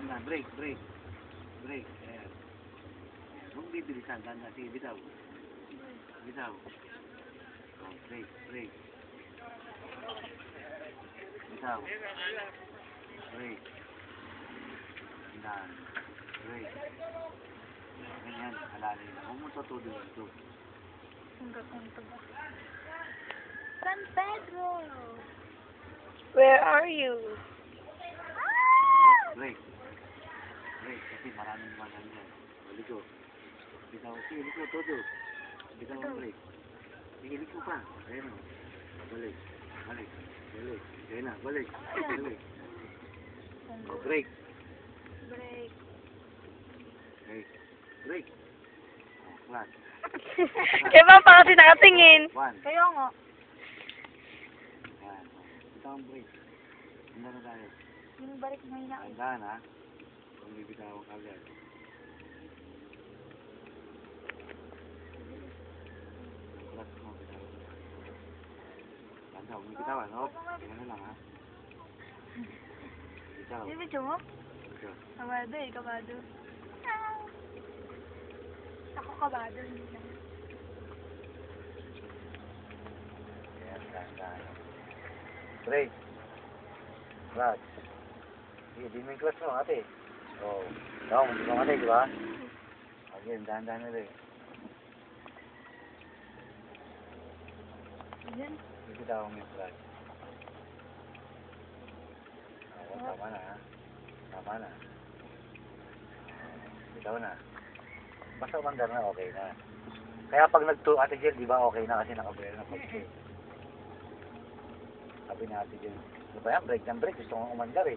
Dahan-dahan. Break, break. Break. Ayan. Huwag bibilisan. Dahan-dahan. Sige, bitaw. Bitaw. Oh, break, break. Bitaw. Break. Dahan. Break. Ganyan. Halalay. Huwag mo tutulog ito. Hanggang punto ba? San Pedro! Where are you? Break. Break. Kasi maraming naman dyan. Liko. Bitaw. Sige, liko. Todo. Bitaw ang break. Sige, liko pa. Ayan o. Balik. Balik. Balik. Ayan na. Balik. Balik. Oh, break. Break. Break. Break. Oh, flat. Kaya pa kasi nakatingin. 1. Kaya nga. Ayan. Bitaw ang break. Handa na tayo. Yung balik na yun ako. Tandaan ha. Kung may bitawan ka agad. Flat mo, bitawan. Tanda, kung may bitawan, no? Tingnan na lang ha. Bitaw. Yung video mo? Ito. Kabado eh, kabado. Ako kabado, hindi lang. Ayan, tandaan. Break. Flat. Sige, di mo yung clutch mo, ate. Oo. Ikaw, hindi ka matay, di ba? Again, dahan-dahan na rin. Yan. Bibitawan mo yung clutch. Oo, tama na, ha? Tama na. Bitaw na. Basta umandar na, okay na. Kaya pag nag-2 Ate Jill, di ba okay na kasi nakabrero na pag sabi ni Ate Jill, di ba yan, break ng break, gusto kong umandar eh.